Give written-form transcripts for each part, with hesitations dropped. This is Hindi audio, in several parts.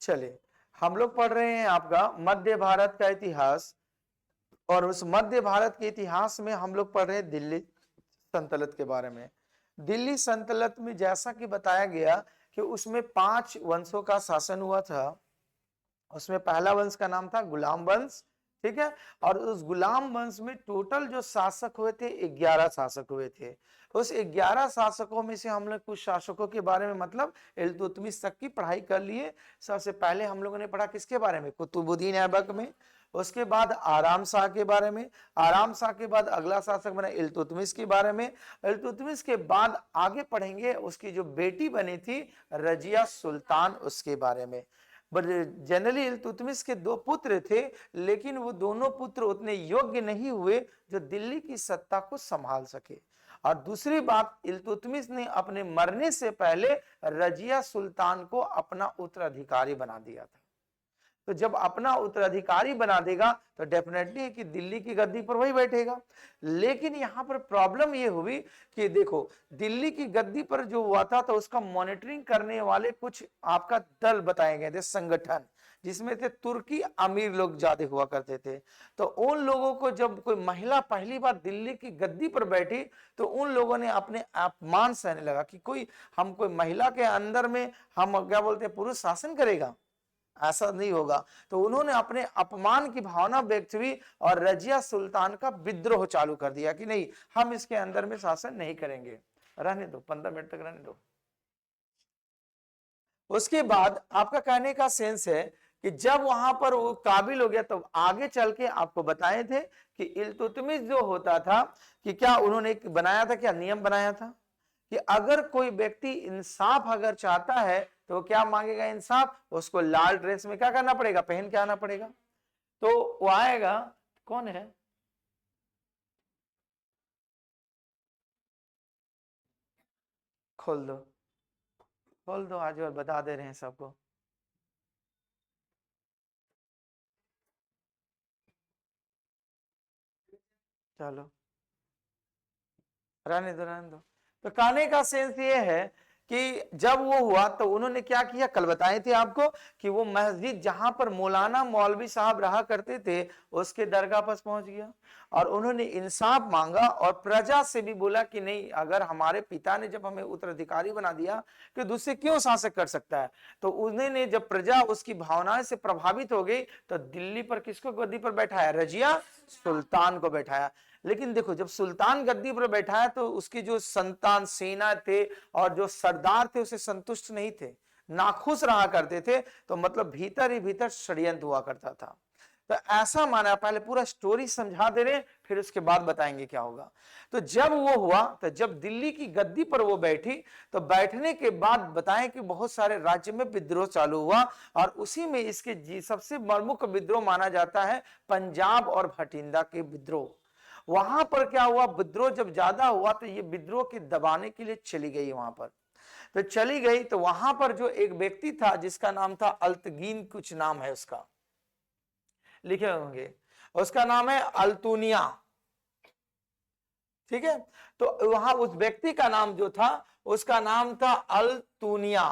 चलिए, हम लोग पढ़ रहे हैं आपका मध्य भारत का इतिहास, और उस मध्य भारत के इतिहास में हम लोग पढ़ रहे हैं दिल्ली सल्तनत के बारे में। दिल्ली सल्तनत में जैसा कि बताया गया कि उसमें 5 वंशों का शासन हुआ था। उसमें पहला वंश का नाम था गुलाम वंश, ठीक है। और उस गुलाम वंश में टोटल जो शासक हुए थे 11 शासक हुए थे। उस 11 शासकों में से हम लोग कुछ शासकों के बारे में मतलब इल्तुतमिश तक की पढ़ाई कर लिए। सबसे पहले हम लोगों ने पढ़ा किसके बारे में, कुतुबुद्दीन ऐबक में। उसके बाद आराम शाह के बारे में। आराम शाह के बाद अगला शासक बना इल्तुतमिश के बारे में। इल्तुतमिश के बाद आगे पढ़ेंगे उसकी जो बेटी बनी थी रजिया सुल्तान, उसके बारे में। जनरली इल्तुतमिश के 2 पुत्र थे, लेकिन वो दोनों पुत्र उतने योग्य नहीं हुए जो दिल्ली की सत्ता को संभाल सके। और दूसरी बात, इल्तुतमिश ने अपने मरने से पहले रजिया सुल्तान को अपना उत्तराधिकारी बना दिया था। तो जब अपना उत्तराधिकारी बना देगा तो डेफिनेटली है कि दिल्ली की गद्दी पर वही बैठेगा। लेकिन यहां पर प्रॉब्लम ये हुई कि देखो, दिल्ली की गद्दी पर जो हुआ था तो उसका मॉनिटरिंग करने वाले कुछ आपका दल बताए गए थे, संगठन, जिसमें थे तुर्की अमीर लोग ज्यादा हुआ करते थे। तो उन लोगों को जब कोई महिला पहली बार दिल्ली की गद्दी पर बैठी तो उन लोगों ने अपने अपमान सहने लगा कि कोई महिला के अंदर में हम क्या बोलते हैं पुरुष शासन करेगा, ऐसा नहीं होगा। तो उन्होंने अपने अपमान की भावना व्यक्त हुई और रजिया सुल्तान का विद्रोह चालू कर दिया कि नहीं, हम इसके अंदर में शासन नहीं करेंगे, रहने दो, 15 मिनट तक रहने दो। उसके बाद आपका कहने का सेंस है कि जब वहां पर वो काबिल हो गया तो आगे चल के आपको बताए थे कि इल्तुतमिश जो होता था कि क्या उन्होंने एक बनाया था, क्या नियम बनाया था कि अगर कोई व्यक्ति इंसाफ अगर चाहता है तो क्या मांगेगा, इंसाफ, उसको लाल ड्रेस में क्या करना पड़ेगा, पहन के आना पड़ेगा। तो वो आएगा, कौन है, खोल दो खोल दो आज, और बता दे रहे हैं सबको। चलो रहने दो। तो कहने का सेंस ये है कि जब वो हुआ तो उन्होंने क्या किया, कल बताए थे आपको कि वो मस्जिद जहां पर मौलाना मौलवी साहब रहा करते थे उसके दरगाह पास पहुंच गया और उन्होंने इंसाफ मांगा और प्रजा से भी बोला कि नहीं, अगर हमारे पिता ने जब हमें उत्तराधिकारी बना दिया तो दूसरे क्यों शासक कर सकता है। तो उन्होंने जब प्रजा उसकी भावनाएं से प्रभावित हो गई तो दिल्ली पर किसको गद्दी पर बैठाया, रजिया सुल्तान को बैठाया। लेकिन देखो, जब सुल्तान गद्दी पर बैठा है तो उसके जो संतान सेना थे और जो सरदार थे उसे संतुष्ट नहीं थे, नाखुश रहा करते थे। तो मतलब भीतर ही भीतर षड्यंत्र हुआ करता था। तो ऐसा माना, पहले पूरा स्टोरी समझा दे रहे, फिर उसके बाद बताएंगे क्या होगा। तो जब वो हुआ, तो जब दिल्ली की गद्दी पर वो बैठी तो बैठने के बाद बताएं कि बहुत सारे राज्य में विद्रोह चालू हुआ और उसी में इसके सबसे प्रमुख विद्रोह माना जाता है पंजाब और भटिंडा के विद्रोह। वहां पर क्या हुआ, विद्रोह जब ज्यादा हुआ तो ये विद्रोह के दबाने के लिए चली गई वहां पर। तो चली गई तो वहां पर जो एक व्यक्ति था जिसका नाम था अल्तगीन, कुछ नाम है उसका, लिखे होंगे, उसका नाम है अल्तुनिया, ठीक है। तो वहां उस व्यक्ति का नाम जो था उसका नाम था अल्तुनिया,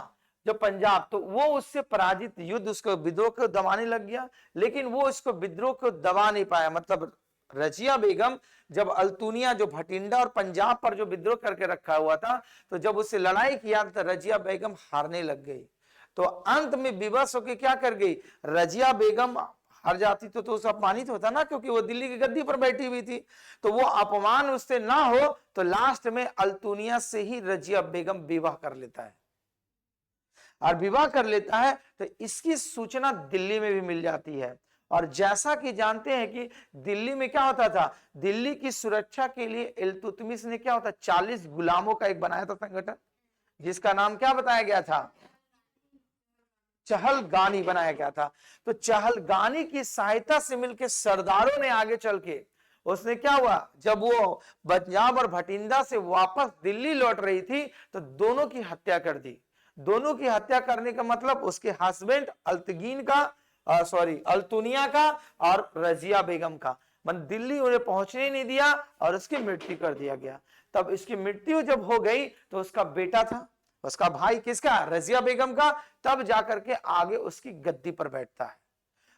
जो पंजाब, तो वो उससे पराजित, युद्ध उसको विद्रोह को दबाने लग गया, लेकिन वो इसको विद्रोह को दबा नहीं पाया। मतलब रजिया बेगम जब अल्तुनिया जो भटिंडा और पंजाब पर जो विद्रोह करके रखा हुआ था, तो जब उससे लड़ाई किया तो रजिया बेगम हारने लग गई। तो अंत में विवश होकर क्या कर गई, रजिया बेगम हार जाती तो उसे अपमानित होता ना, क्योंकि वो दिल्ली की गद्दी पर बैठी हुई थी। तो वो अपमान उससे ना हो तो लास्ट में अल्तुनिया से ही रजिया बेगम विवाह कर लेता है। और विवाह कर लेता है तो इसकी सूचना दिल्ली में भी मिल जाती है। और जैसा कि जानते हैं कि दिल्ली में क्या होता था, दिल्ली की सुरक्षा के लिए इल्तुतमिश ने क्या होता 40 गुलामों का एक बनाया था संगठन, जिसका नाम क्या बताया गया था, चहलगानी बनाया गया था। तो चहलगानी की सहायता से मिलकर सरदारों ने आगे चल के, उसने क्या हुआ, जब वो पंजाब और भटिंडा से वापस दिल्ली लौट रही थी तो दोनों की हत्या कर दी। दोनों की हत्या करने का मतलब उसके हस्बैंड अल्तगीन का, सॉरी अल्तुनिया का और रजिया बेगम का, मन दिल्ली उन्हें पहुंचने नहीं दिया और उसकी मृत्यु कर दिया गया। तब इसकी मृत्यु जब हो गई तो उसका बेटा था, उसका भाई किसका, रजिया बेगम का, तब जाकर के आगे उसकी गद्दी पर बैठता है।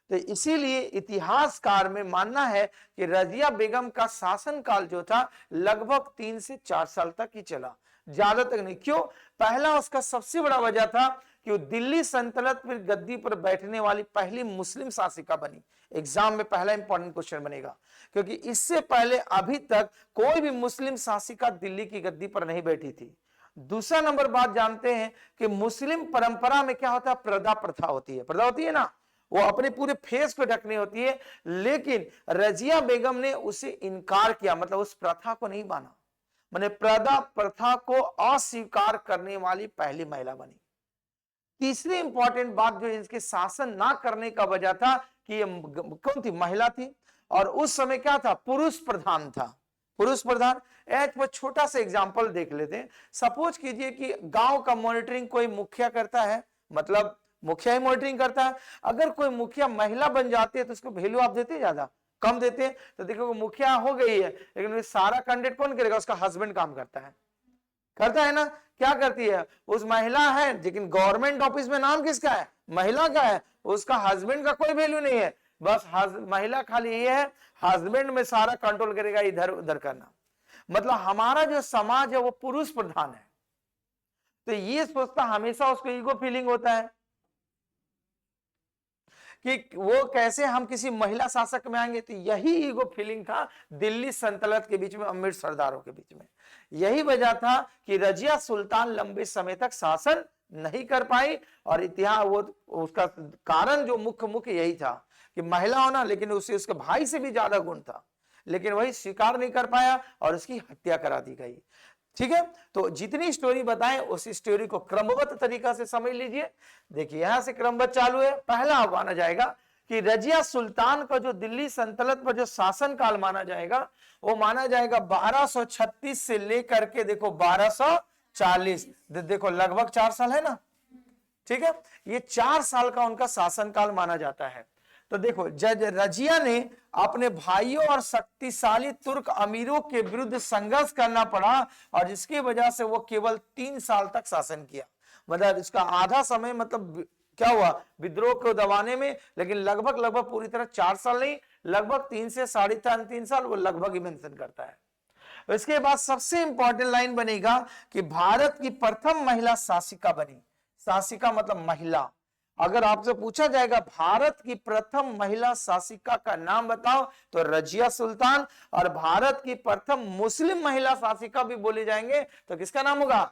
तो इसीलिए इतिहासकार में मानना है कि रजिया बेगम का शासनकाल जो था लगभग 3 से 4 साल तक ही चला, ज्यादा तक नहीं। क्यों? पहला उसका सबसे बड़ा वजह था कि वो दिल्ली सल्तनत पर गद्दी पर बैठने वाली पहली मुस्लिम शासिका बनी। एग्जाम में पहला इंपॉर्टेंट क्वेश्चन बनेगा, क्योंकि इससे पहले अभी तक कोई भी मुस्लिम शासिका दिल्ली की गद्दी पर नहीं बैठी थी। दूसरा नंबर बात जानते हैं कि मुस्लिम परंपरा में क्या होता है, पर्दा प्रथा होती है, पर्दा होती है ना, वो अपने पूरे फेस को ढकनी होती है, लेकिन रजिया बेगम ने उसे इनकार किया, मतलब उस प्रथा को नहीं माना, मैंने पर्दा प्रथा को अस्वीकार करने वाली पहली महिला बनी। तीसरी इंपॉर्टेंट बात जो इसके शासन ना करने का वजह था कि ये कौन थी, महिला थी, और उस समय क्या था, पुरुष प्रधान था, पुरुष प्रधान। एक छोटा सा एग्जांपल देख लेते हैं। सपोज कीजिए कि गांव का मॉनिटरिंग कोई मुखिया करता है, मतलब मुखिया ही मॉनिटरिंग करता है। अगर कोई मुखिया महिला बन जाती है तो उसको वैल्यू आप देते हैं, ज्यादा कम देते हैं। तो देखो मुखिया हो गई है, लेकिन सारा कंडक्ट कौन करेगा, उसका हस्बैंड काम करता है ना। क्या करती है, उस महिला है, लेकिन गवर्नमेंट ऑफिस में नाम किसका है, महिला का है, उसका हस्बैंड का कोई वैल्यू नहीं है, बस महिला खाली ये है, हस्बैंड में सारा कंट्रोल करेगा, इधर उधर करना। मतलब हमारा जो समाज है वो पुरुष प्रधान है, तो ये सोचता हमेशा उसको ईगो फीलिंग होता है कि वो कैसे हम किसी महिला शासक में आएंगे। तो यही ईगो फीलिंग था दिल्ली सल्तनत के बीच में, अमीर सरदारों के बीच में। यही वजह था कि रजिया सुल्तान लंबे समय तक शासन नहीं कर पाई, और इतिहास वो उसका कारण जो मुख्य यही था कि महिला होना, लेकिन उसे उसके भाई से भी ज्यादा गुण था, लेकिन वही स्वीकार नहीं कर पाया और उसकी हत्या करा दी गई। ठीक है, तो जितनी स्टोरी बताएं उस स्टोरी को क्रमबद्ध तरीका से समझ लीजिए। देखिए यहां से क्रमबद्ध चालू है। पहला माना जाएगा कि रजिया सुल्तान का जो दिल्ली सल्तनत पर जो शासन काल माना जाएगा, वो माना जाएगा 1236 से लेकर के देखो 1240, देखो लगभग 4 साल है ना। ठीक है, ये 4 साल का उनका शासन काल माना जाता है। तो देखो जज रजिया ने अपने भाइयों और शक्तिशाली तुर्क अमीरों के विरुद्ध संघर्ष करना पड़ा, और जिसकी वजह से वो केवल 3 साल तक शासन किया। मतलब इसका आधा समय मतलब क्या हुआ, विद्रोह को दबाने में, लेकिन लगभग पूरी तरह 4 साल नहीं, लगभग 3 से 3.5 साल वो लगभग ही मेंशन करता है। इसके बाद सबसे इंपॉर्टेंट लाइन बनेगा कि भारत की प्रथम महिला शासिका बनी। शासिका मतलब महिला। अगर आपसे पूछा जाएगा भारत की प्रथम महिला शासिका का नाम बताओ, तो रजिया सुल्तान, और भारत की प्रथम मुस्लिम महिला शासिका भी बोले जाएंगे तो किसका नाम होगा,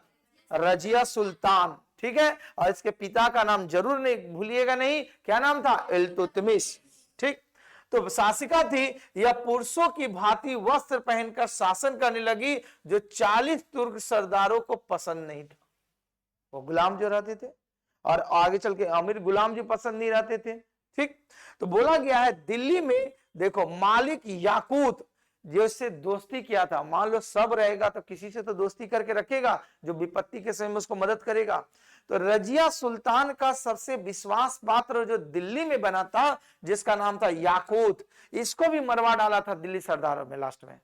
रजिया सुल्तान। ठीक है, और इसके पिता का नाम जरूर नहीं भूलिएगा, नहीं क्या नाम था, इल्तुतमिश। ठीक, तो शासिका थी यह पुरुषों की भांति वस्त्र पहनकर शासन करने लगी, जो 40 तुर्क सरदारों को पसंद नहीं था। वो गुलाम जो रहते थे, और आगे चल के अमीर गुलाम जो पसंद नहीं रहते थे। ठीक, तो बोला गया है दिल्ली में देखो मालिक याकूत जिससे दोस्ती किया था, मान लो सब रहेगा तो किसी से तो दोस्ती करके रखेगा जो विपत्ति के समय में उसको मदद करेगा। तो रजिया सुल्तान का सबसे विश्वास पात्र जो दिल्ली में बना था, जिसका नाम था याकूत, इसको भी मरवा डाला था दिल्ली सरदारों में। लास्ट में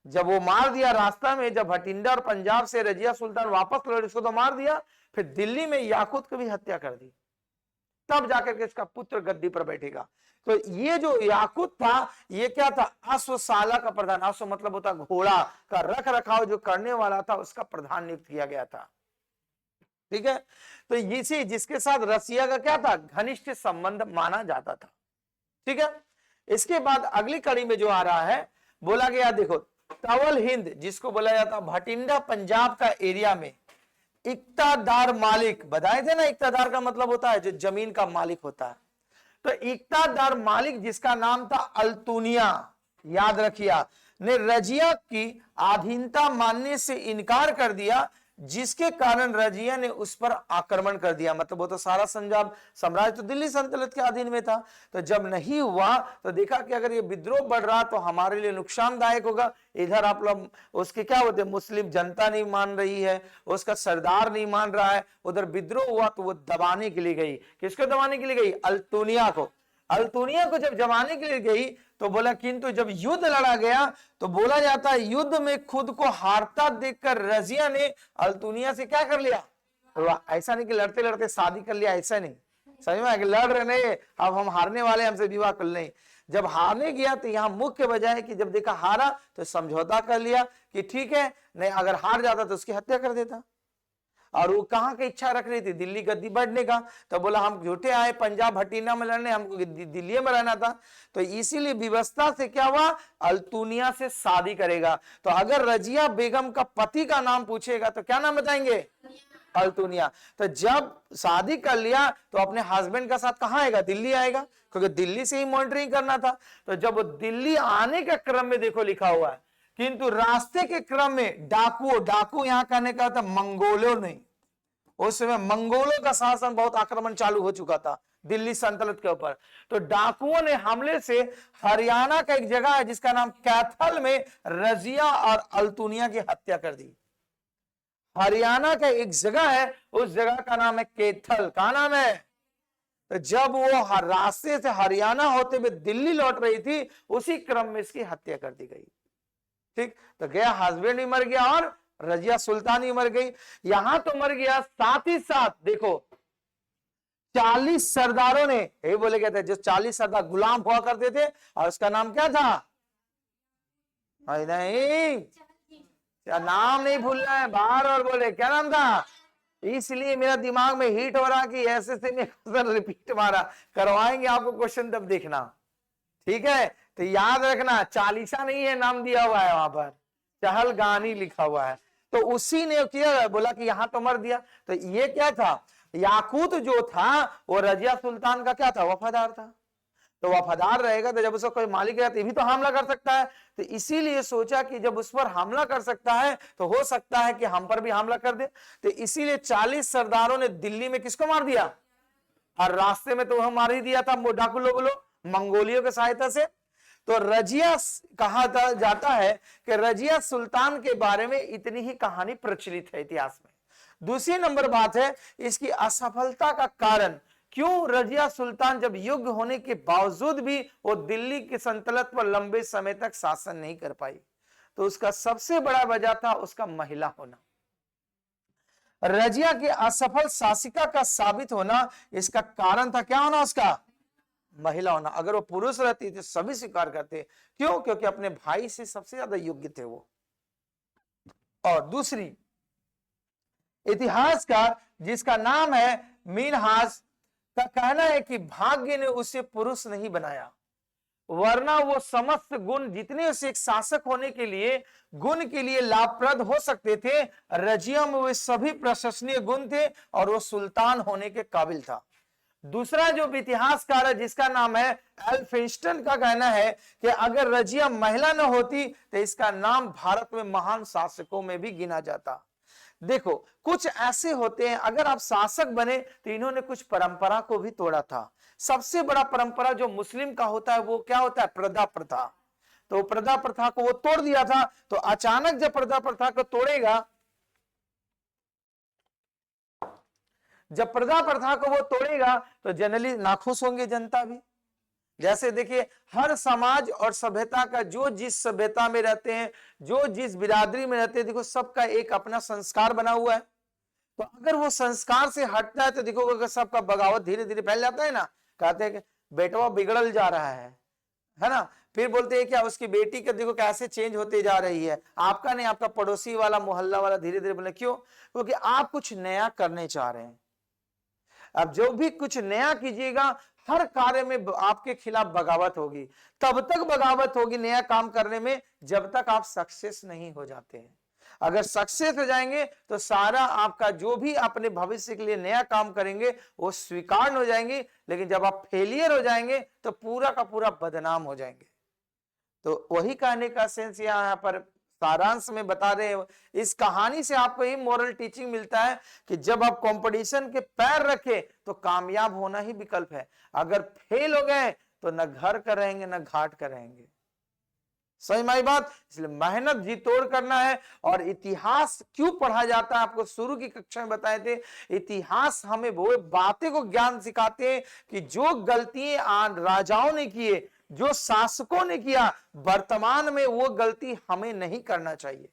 जब वो मार दिया रास्ता में, जब भटिंडा और पंजाब से रजिया सुल्तान वापस लौटे, उसको तो मार दिया, फिर दिल्ली में याकूत को भी हत्या कर दी, तब जाकर के इसका पुत्र गद्दी पर बैठेगा। तो ये जो याकूत था, ये क्या था, अश्वशाला का प्रधान। अश्व मतलब होता घोड़ा का रख रखाव जो करने वाला था, उसका प्रधान नियुक्त किया गया था। ठीक है, तो इसी जिसके साथ रसिया का क्या था, घनिष्ठ संबंध माना जाता था। ठीक है, इसके बाद अगली कड़ी में जो आ रहा है, बोला गया देखो तवल हिंद जिसको बोला जाता भटिंडा पंजाब का एरिया में इक्तादार मालिक, बताए थे ना, इक्तादार का मतलब होता है जो जमीन का मालिक होता है। तो इक्तादार मालिक जिसका नाम था अल्तुनिया, याद रखिया, ने रजिया की अधीनता मानने से इनकार कर दिया, जिसके कारण रजिया ने उस पर आक्रमण कर दिया। मतलब वो तो सारा साम्राज्य तो दिल्ली सल्तनत के अधीन में था। तो जब नहीं हुआ तो देखा कि अगर ये विद्रोह बढ़ रहा तो हमारे लिए नुकसानदायक होगा। इधर आप लोग उसके क्या होते, मुस्लिम जनता नहीं मान रही है, उसका सरदार नहीं मान रहा है, उधर विद्रोह हुआ तो वो दबाने के लिए गई। किसको दबाने के लिए गई, अल्तुनिया को। अल्तुनिया को जब जमाने के लिए गई तो बोला, किंतु जब युद्ध लड़ा गया तो बोला जाता है युद्ध में खुद को हारता देखकर रजिया ने अल्तुनिया से क्या कर लिया, तो ऐसा नहीं कि लड़ते लड़ते शादी कर लिया, ऐसा नहीं, समझ में, लड़ रहे नहीं अब हम हारने वाले हमसे विवाह कर लें। जब हारने गया तो यहाँ मुख्य वजह है कि जब देखा हारा तो समझौता कर लिया कि ठीक है, नहीं अगर हार जाता तो उसकी हत्या कर देता। और वो कहाँ की इच्छा रख रही थी, दिल्ली गद्दी बढ़ने का, तो बोला हम झूठे आए पंजाब हटीना में लड़ने, हमको दिल्ली में रहना था। तो इसीलिए व्यवस्था से क्या हुआ, अल्तुनिया से शादी करेगा। तो अगर रजिया बेगम का पति का नाम पूछेगा तो क्या नाम बताएंगे, अल्तुनिया। तो जब शादी कर लिया तो अपने हस्बैंड का साथ कहाँ आएगा, दिल्ली आएगा, क्योंकि दिल्ली से ही मॉनिटरिंग करना था। तो जब वो दिल्ली आने के क्रम में देखो लिखा हुआ है, किंतु रास्ते के क्रम में डाकू यहां कहने का था मंगोलों नहीं, उस समय मंगोलों का शासन बहुत आक्रमण चालू हो चुका था दिल्ली सल्तनत के ऊपर। तो डाकुओं ने हमले से हरियाणा का एक जगह है जिसका नाम कैथल में रजिया और अल्तुनिया की हत्या कर दी। हरियाणा का एक जगह है, उस जगह का नाम है कैथल, का नाम है। तो जब वो रास्ते से हरियाणा होते हुए दिल्ली लौट रही थी, उसी क्रम में इसकी हत्या कर दी गई। ठीक, तो गया हस्बैंड भी मर गया और रजिया सुल्तान ही मर गई। यहां तो मर गया, साथ ही साथ देखो 40 सरदारों ने, यही बोले गए थे जो 40 सरदार गुलाम हुआ करते थे, और उसका नाम क्या था, नहीं नाम नहीं भूलना है, बाहर और बोले क्या नाम था। इसलिए मेरा दिमाग में हिट हो रहा कि ऐसे से में क्वेश्चन रिपीट मारा, करवाएंगे आपको क्वेश्चन तब देखना, ठीक है। तो याद रखना, चालीसा नहीं है नाम दिया हुआ है, वहां पर चहलगानी लिखा हुआ है। तो उसी ने किया, बोला कि यहां तो मर दिया। तो ये क्या था, याकूत जो था वो रजिया सुल्तान का क्या था, वफादार था। तो वफादार रहेगा तो जब उसका कोई मालिक है तभी तो हमला कर सकता है। तो इसीलिए सोचा कि जब उस पर हमला कर सकता है तो हो सकता है कि हम पर भी हमला कर दे। तो इसीलिए 40 सरदारों ने दिल्ली में किसको मार दिया, और रास्ते में तो वह मार ही दिया था डाकू लोग मंगोलियों की सहायता से। तो रजिया कहा जाता है कि रजिया सुल्तान के बारे में इतनी ही कहानी प्रचलित है इतिहास में। दूसरी नंबर बात है इसकी असफलता का कारण, क्यों रजिया सुल्तान जब युग होने के बावजूद भी वो दिल्ली की सल्तनत पर लंबे समय तक शासन नहीं कर पाई। तो उसका सबसे बड़ा वजह था उसका महिला होना। रजिया की असफल शासिका का साबित होना, इसका कारण था क्या होना, उसका महिला होना। अगर वो पुरुष रहती तो सभी स्वीकार करते, क्यों, क्योंकि अपने भाई से सबसे ज्यादा योग्य थे वो। और दूसरी, इतिहासकार जिसका नाम है मिनहास का कहना है कि भाग्य ने उसे पुरुष नहीं बनाया, वरना वो समस्त गुण जितने उसे एक शासक होने के लिए गुण के लिए लाभप्रद हो सकते थे, रजिया में वे सभी प्रशंसनीय गुण थे और वो सुल्तान होने के काबिल था। दूसरा जो इतिहासकार है जिसका नाम है एल्फिंस्टन का कहना है कि अगर रजिया महिला न होती तो इसका नाम भारत में महान शासकों में भी गिना जाता। देखो कुछ ऐसे होते हैं, अगर आप शासक बने तो इन्होंने कुछ परंपरा को भी तोड़ा था। सबसे बड़ा परंपरा जो मुस्लिम का होता है वो क्या होता है, प्रदा प्रथा। तो प्रदा प्रथा को वो तोड़ दिया था। तो अचानक जब प्रदा प्रथा को तोड़ेगा, जब प्रदा प्रथा को वो तोड़ेगा तो जनरली नाखुश होंगे जनता भी। जैसे देखिए हर समाज और सभ्यता का जो जिस सभ्यता में रहते हैं, जो जिस बिरादरी में रहते हैं, देखो सबका एक अपना संस्कार बना हुआ है। तो अगर वो संस्कार से हटता है तो देखो अगर सबका बगावत धीरे धीरे फैल जाता है ना। कहते हैं कि बेटवा बिगड़ल जा रहा है ना। फिर बोलते हैं क्या उसकी बेटी का देखो कैसे चेंज होते जा रही है, आपका नहीं आपका पड़ोसी वाला मोहल्ला वाला धीरे धीरे बोले, क्यों, क्योंकि आप कुछ नया करने चाह रहे हैं। अब जो भी कुछ नया कीजिएगा हर कार्य में आपके खिलाफ बगावत होगी। तब तक बगावत होगी नया काम करने में जब तक आप सक्सेस नहीं हो जाते हैं। अगर सक्सेस हो जाएंगे तो सारा आपका जो भी अपने भविष्य के लिए नया काम करेंगे वो स्वीकार हो जाएंगे, लेकिन जब आप फेलियर हो जाएंगे तो पूरा का पूरा बदनाम हो जाएंगे। तो वही कहने का सेंस यहाँ पर सारांश में बता रहे हैं। इस कहानी से आपको ये मोरल टीचिंग मिलता है कि जब आप कंपटीशन के पैर रखे तो कामयाब होना ही विकल्प है। अगर फेल हो गए तो न घर का रहेंगे न घाट का रहेंगे। सही माई बात। इसलिए मेहनत जी तोड़ करना है। और इतिहास क्यों पढ़ा जाता है, आपको शुरू की कक्षा में बताए थे, इतिहास हमें वो बातें को ज्ञान सिखाते हैं कि जो गलतियां राजाओं ने किए, जो शासकों ने किया, वर्तमान में वो गलती हमें नहीं करना चाहिए।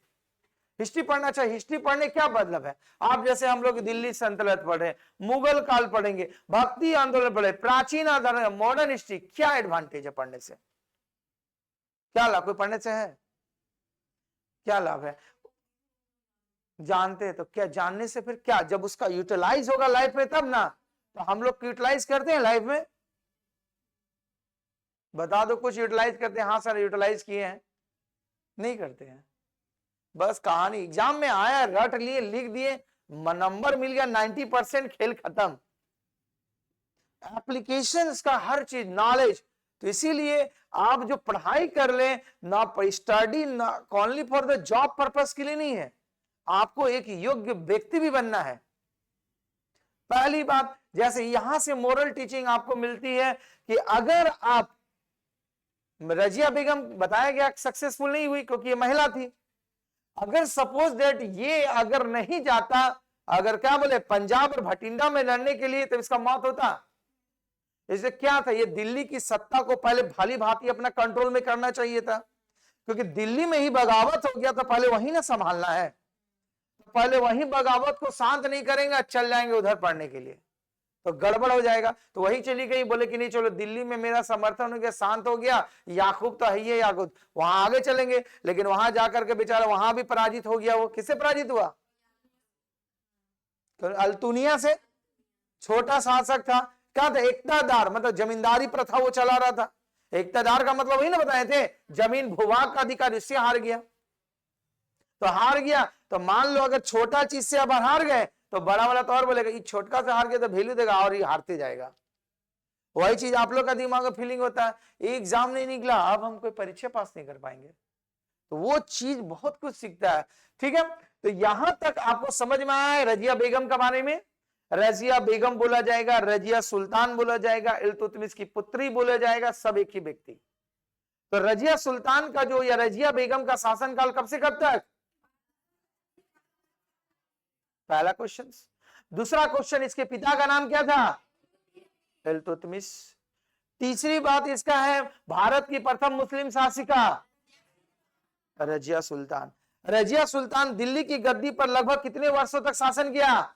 हिस्ट्री पढ़ना चाहिए। हिस्ट्री पढ़ने क्या मतलब है, आप जैसे हम लोग दिल्ली सल्तनत पढ़े, मुगल काल पढ़ेंगे, भक्ति आंदोलन पढ़े, प्राचीन आंदोलन, मॉडर्न हिस्ट्री, क्या एडवांटेज है पढ़ने से, क्या लाभ, कोई पढ़ने से है क्या लाभ है, जानते हैं तो क्या, जानने से फिर क्या, जब उसका यूटिलाइज होगा लाइफ में तब ना। तो हम लोग यूटिलाइज करते हैं लाइफ में, बता दो कुछ यूटिलाइज करते हैं, हाँ सर यूटिलाइज किए हैं, नहीं करते हैं। बस कहानी एग्जाम में आया, रट लिए, लिख दिए, नंबर मिल गया, 90%, खेल खत्म। एप्लीकेशन का हर चीज, नॉलेज। तो इसीलिए आप जो पढ़ाई कर ले ना, स्टडी ना only for the job purpose के लिए नहीं है, आपको एक योग्य व्यक्ति भी बनना है। पहली बात, जैसे यहां से मोरल टीचिंग आपको मिलती है कि अगर आप, रजिया बेगम बताया गया सक्सेसफुल नहीं हुई क्योंकि ये महिला थी, अगर सपोज दैट ये अगर नहीं जाता, अगर क्या बोले पंजाब और भटिंडा में लड़ने के लिए, तो इसका मौत होता। इससे क्या था, ये दिल्ली की सत्ता को पहले भली भांति अपना कंट्रोल में करना चाहिए था, क्योंकि दिल्ली में ही बगावत हो गया तो पहले वही ना संभालना है, तो पहले वही बगावत को शांत नहीं करेंगे, चल जाएंगे उधर पढ़ने के लिए तो गड़बड़ हो जाएगा। तो वही चली गई, बोले कि नहीं चलो दिल्ली में मेरा समर्थन हो गया, शांत हो गया, याकूब तो है ही है, याकूब वहां आगे चलेंगे। लेकिन वहां जाकर के बेचारा वहां भी पराजित हो गया। वो किससे पराजित हुआ, तो अल्तुनिया से, छोटा शासक था, क्या था, एकतादार, मतलब जमींदारी प्रथा वो चला रहा था। एकतादार का मतलब वही ना बताए थे, जमीन भूभाग का अधिकार, इससे हार गया। तो हार गया तो मान लो अगर छोटा चीज से अब हार गए तो बड़ा वाला तो और बोलेगा ये छोटका से हार गया तो वैल्यू देगा और ये हारते जाएगा। वही चीज आप लोग का दिमाग में फीलिंग होता है, एग्जाम नहीं निकला अब हम कोई परीक्षा पास नहीं कर पाएंगे, तो वो चीज बहुत कुछ सीखता है। ठीक है, तो यहां तक आपको समझ में आया है रजिया बेगम के बारे में। रजिया बेगम बोला जाएगा, रजिया सुल्तान बोला जाएगा, इल्तुतमिश की पुत्री बोला जाएगा, सब एक ही व्यक्ति। तो रजिया सुल्तान का जो, या रजिया बेगम का शासनकाल कब से कब तक, पहला क्वेश्चन। दूसरा क्वेश्चन, इसके पिता का नाम क्या था, इल्तुतमिश। तीसरी बात इसका है, भारत की प्रथम मुस्लिम शासिका रजिया सुल्तान। रजिया सुल्तान दिल्ली की गद्दी पर लगभग कितने वर्षों तक शासन किया,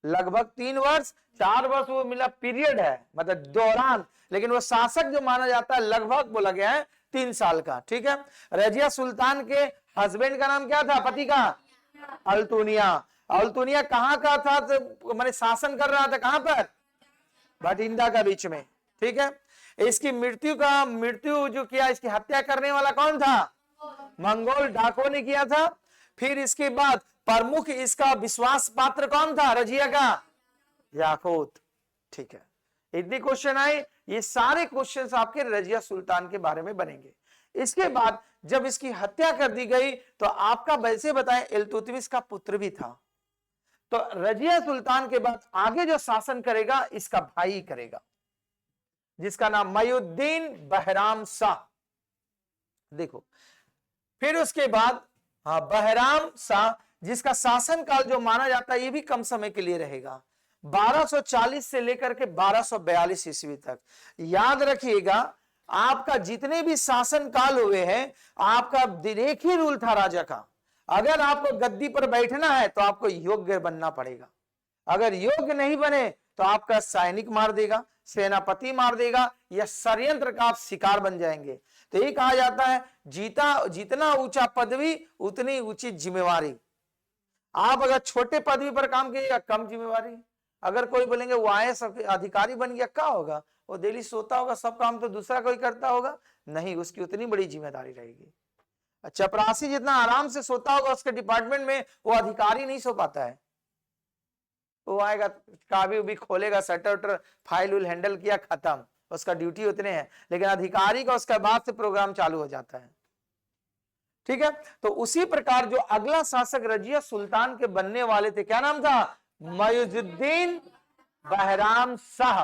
लगभग 3 वर्ष, 4 वर्ष वो मिला पीरियड है, मतलब दौरान, लेकिन वो शासक जो माना जाता है लगभग बोला गया है 3 साल का। ठीक है, रजिया सुल्तान के हस्बैंड का नाम क्या था, पति का, अल्तुनिया। अल्तुनिया कहाँ का था, तो मैंने शासन कर रहा था कहां पर, भटिंडा का बीच में। ठीक है, इसकी मृत्यु जो किया, इसकी हत्या करने वाला कौन था, मंगोल डाकुओं ने किया था। फिर इसके बाद प्रमुख इसका विश्वास पात्र कौन था, रजिया का, याकूत। ठीक है, इतने क्वेश्चन आए, ये सारे क्वेश्चन आपके रजिया सुल्तान के बारे में बनेंगे। इसके बाद जब इसकी हत्या कर दी गई तो आपका वैसे बताएं इल्तुतमिश का पुत्र भी था। तो रजिया सुल्तान के बाद आगे जो शासन करेगा इसका भाई करेगा, जिसका नाम मयुद्दीन बहराम शाह। देखो, फिर उसके बाद बहराम शाह, जिसका शासन काल जो माना जाता है ये भी कम समय के लिए रहेगा, 1240 से लेकर के 1242 ईस्वी तक। याद रखिएगा, आपका जितने भी शासन काल हुए हैं, आपका एक ही रूल था राजा का, अगर आपको गद्दी पर बैठना है तो आपको योग्य बनना पड़ेगा। अगर योग्य नहीं बने तो आपका सैनिक मार देगा, सेनापति मार देगा, या षड्यंत्र का आप शिकार बन जाएंगे। तो ये कहा जाता है, जितना ऊंचा पदवी उतनी उचित जिम्मेवारी। आप अगर छोटे पदवी पर काम कीजिएगा, कम जिम्मेवारी। अगर कोई बोलेंगे वो IAS अधिकारी बन गया, क्या होगा, वो डेली सोता होगा, सब काम तो दूसरा कोई करता होगा, नहीं, उसकी उतनी बड़ी जिम्मेदारी रहेगी। चपरासी जितना आराम से सोता होगा उसके डिपार्टमेंट में, वो अधिकारी नहीं सो पाता है। वो आएगा, काबी उबी खोलेगा, शटर उटर, फाइल उल हैंडल किया, खत्म, उसका ड्यूटी उतने हैं। लेकिन अधिकारी का उसके बाद से प्रोग्राम चालू हो जाता है। ठीक है, तो उसी प्रकार जो अगला शासक रजिया सुल्तान के बनने वाले थे, क्या नाम था, मयुजुद्दीन बहराम शाह।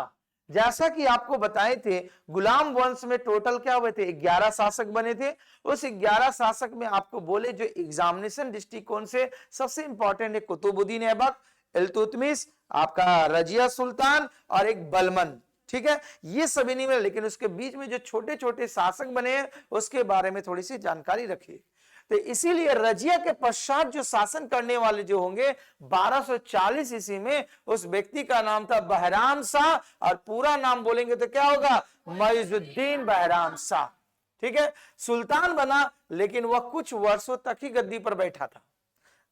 जैसा कि आपको बताए थे, गुलाम वंश में टोटल क्या हुए थे, 11 शासक बने थे। उस 11 शासक में आपको बोले जो एग्जामिनेशन दृष्टिकोण से सबसे इंपॉर्टेंट है कुतुबुद्दीन ऐबक, इल्तुतमिश, आपका रजिया सुल्तान और एक बलमन। ठीक है, ये सभी नहीं मिले, लेकिन उसके बीच में जो छोटे छोटे शासक बने हैं उसके बारे में थोड़ी सी जानकारी रखिए। तो इसीलिए रजिया के पश्चात जो शासन करने वाले जो होंगे 1240 ईस्वी में, उस व्यक्ति का नाम था बहराम शाह, और पूरा नाम बोलेंगे तो क्या होगा, मुइजुद्दीन बहराम शाह। ठीक है, सुल्तान बना, लेकिन वह कुछ वर्षों तक ही गद्दी पर बैठा था।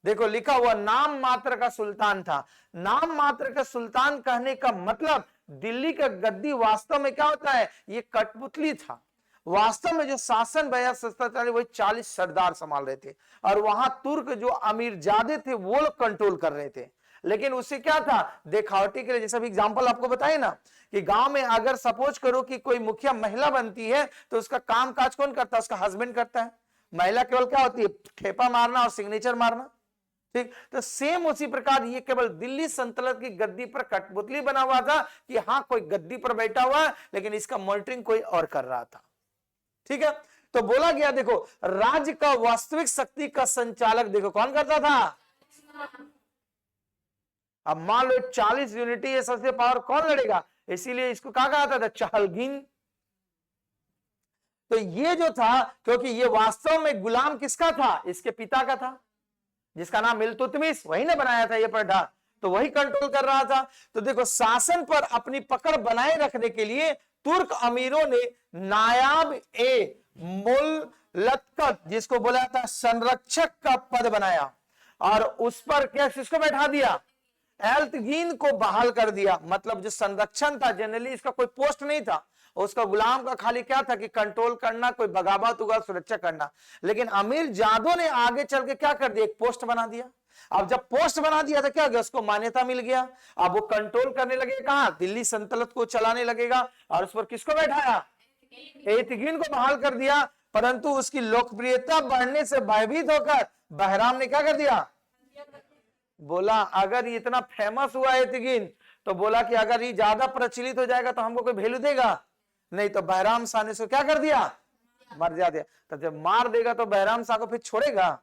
देखो लिखा हुआ नाम मात्र का सुल्तान था। नाम मात्र का सुल्तान कहने का मतलब दिल्ली का गद्दी वास्तव में क्या होता है, ये कठपुतली था। वास्तव में जो शासन भैया सस्ता वही 40 सरदार संभाल रहे थे, और वहां तुर्क जो अमीरजादे थे वो लोग कंट्रोल कर रहे थे। लेकिन उससे क्या था, दिखावटी के लिए, जैसा भी एग्जांपल आपको बताए ना, कि गांव में अगर सपोज करो कि कोई मुखिया महिला बनती है तो उसका काम काज कौन करता है, उसका हस्बैंड करता है। महिला केवल क्या होती है, ठेपा मारना और सिग्नेचर मारना। ठीक, तो सेम उसी प्रकार ये केवल दिल्ली सल्तनत की गद्दी पर कठपुतली बना हुआ था कि हाँ कोई गद्दी पर बैठा हुआ है, लेकिन इसका मॉनिटरिंग कोई और कर रहा था। ठीक है, तो बोला गया देखो राज्य का वास्तविक शक्ति का संचालक देखो कौन करता था। अब मान लो 40 यूनिटी है, सबसे पावर कौन लड़ेगा, इसीलिए इसको कहा जाता था चहलगिन। तो ये जो था, क्योंकि ये वास्तव में गुलाम किसका था, इसके पिता का था, जिसका नाम इल्तुतमिश, वही ने बनाया था ये पढ़ा, तो वही कंट्रोल कर रहा था। तो देखो शासन पर अपनी पकड़ बनाए रखने के लिए तुर्क अमीरों ने नायाब ए मुल्लकत, जिसको बोला था संरक्षक का पद बनाया, और उस पर क्या किसको बैठा दिया, एल्तगीन को बहाल कर दिया। मतलब जो संरक्षण था, जनरली इसका कोई पोस्ट नहीं था, उसका गुलाम का खाली क्या था कि कंट्रोल करना, कोई बगावत होगा सुरक्षा करना। लेकिन अमीर जादों ने आगे चल के क्या कर दिया, एक पोस्ट बना दिया। अब जब पोस्ट बना दिया तो क्या हो गया, उसको मान्यता मिल गया। अब वो कंट्रोल करने लगे कहां, दिल्ली सल्तनत को चलाने लगेगा। और उस पर किसको बैठाया, एल्तगीन को बहाल कर दिया। परंतु उसकी लोकप्रियता बढ़ने से भयभीत होकर बहराम ने क्या कर दिया, बोला अगर ये इतना फेमस हुआ एल्तगीन, तो बोला कि अगर ये ज्यादा प्रचलित हो जाएगा तो हमको कोई वैल्यू देगा नहीं। तो बहराम शाह ने उसको क्या कर दिया, मर जा दिया। तो जब मार देगा तो बहराम शाह को फिर छोड़ेगा,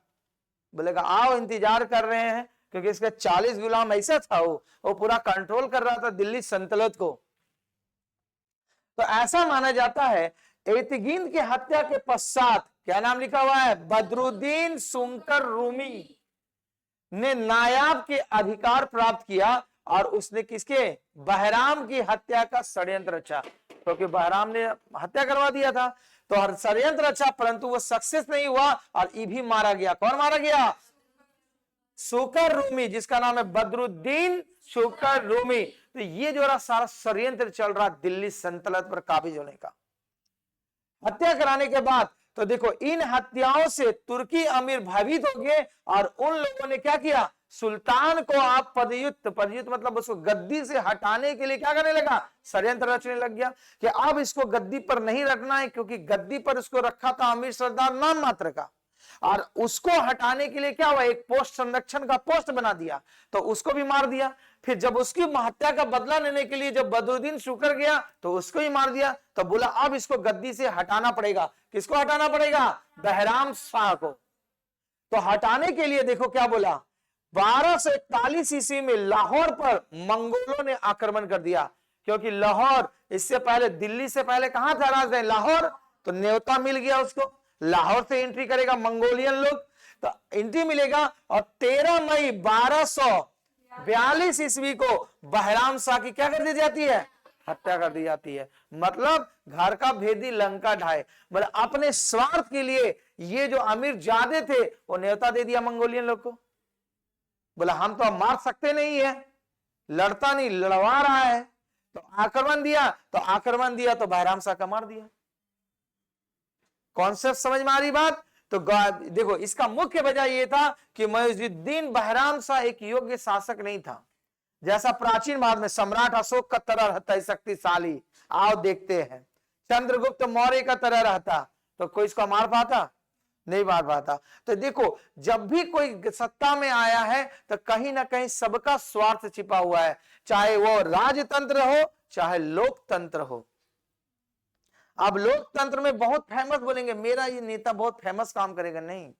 बोलेगा आओ इंतजार कर रहे हैं, क्योंकि इसका 40 गुलाम ऐसा था, वो पूरा कंट्रोल कर रहा था दिल्ली सल्तनत को। तो ऐसा माना जाता है एल्तगीन की हत्या के पश्चात, क्या नाम लिखा हुआ है, बदरुद्दीन सुंकर रूमी ने नायाब के अधिकार प्राप्त किया, और उसने किसके, बहराम की हत्या का षड्यंत्र रचा, क्योंकि बहराम ने हत्या करवा दिया था। तो षड्यंत्र रचा, परंतु वो सक्सेस नहीं हुआ, और ये भी मारा गया। कौन मारा गया, सुकर रूमी, जिसका नाम है बदरुद्दीन सुकर रूमी। तो ये जो सारा षड्यंत्र चल रहा दिल्ली सल्तनत पर काबिज होने का। हत्या कराने के बाद तो देखो इन हत्याओं से तुर्की अमीर भयभीत हो गए, और उन लोगों ने क्या किया, सुल्तान को आप पदयुक्त मतलब उसको गद्दी से हटाने के लिए क्या करने लगा, षड्यंत्र रचने लग गया कि अब इसको गद्दी पर नहीं रखना है, क्योंकि गद्दी पर उसको रखा था अमीर सरदार नाम मात्र का, और उसको हटाने के लिए क्या हुआ, एक पोस्ट संरक्षण का पोस्ट बना दिया, तो उसको भी मार दिया। फिर जब उसकी हत्या का बदला लेने के लिए जब बदरुद्दीन शुक्र गया तो उसको ही मार दिया। तो बोला अब इसको गद्दी से हटाना पड़ेगा। किसको हटाना पड़ेगा, बहराम शाह को। तो हटाने के लिए देखो क्या बोला, 1241 ईस्वी में लाहौर पर मंगोलों ने आक्रमण कर दिया, क्योंकि लाहौर इससे पहले, दिल्ली से पहले कहां था राजधानी, लाहौर। तो न्योता मिल गया उसको, लाहौर से एंट्री करेगा मंगोलियन लोग, तो एंट्री मिलेगा। और 13 मई 1242 ईस्वी को बहराम शाह की क्या कर दी जाती है, हत्या कर दी जाती है। मतलब घर का भेदी लंका ढाए, मतलब अपने स्वार्थ के लिए ये जो अमीर जादे थे वो न्योता दे दिया मंगोलियन लोग को। बोला हम तो अब मार सकते नहीं है, लड़ता नहीं, लड़वा रहा है, तो आक्रमण दिया तो बहराम शाह का मार दिया। कॉन्सेप्ट समझ में आ रही बात। तो देखो इसका मुख्य वजह यह था कि मुइजुद्दीन बहराम शाह एक योग्य शासक नहीं था, जैसा प्राचीन भारत में सम्राट अशोक का तरह रहता है शक्तिशाली, आओ देखते हैं, चंद्रगुप्त मौर्य का तरह रहता, तो कोई इसको मार पाता नहीं, मार पाता। तो देखो जब भी कोई सत्ता में आया है तो कहीं ना कहीं सबका स्वार्थ छिपा हुआ है, चाहे वो राजतंत्र हो चाहे लोकतंत्र हो। अब लोकतंत्र में बहुत फेमस बोलेंगे मेरा ये नेता बहुत फेमस काम करेगा, नहीं।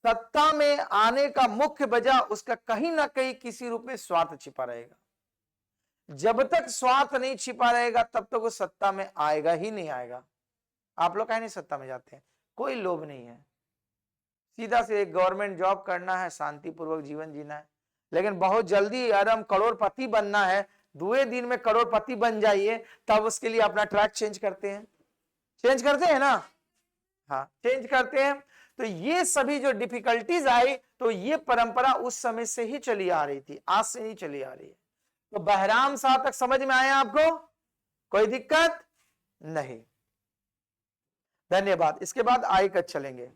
सत्ता में आने का मुख्य वजह उसका कहीं ना कहीं किसी रूप में स्वार्थ छिपा रहेगा। जब तक स्वार्थ नहीं छिपा रहेगा तब तक वो सत्ता में आएगा ही नहीं आएगा। आप लोग कहीं नहीं सत्ता में जाते हैं, कोई लोभ नहीं है, सीधा से एक गवर्नमेंट जॉब करना है, शांतिपूर्वक जीवन जीना है। लेकिन बहुत जल्दी अगर हम करोड़पति बनना है, 2 दिन में करोड़पति बन जाइए, तब उसके लिए अपना ट्रैक चेंज करते हैं। चेंज करते हैं ना, हाँ चेंज करते हैं। तो ये सभी जो डिफिकल्टीज आई, तो ये परंपरा उस समय से ही चली आ रही थी, आज से नहीं चली आ रही है। तो बहराम साहब तक समझ में आया आपको, कोई दिक्कत नहीं। धन्यवाद। इसके बाद आई कट चलेंगे।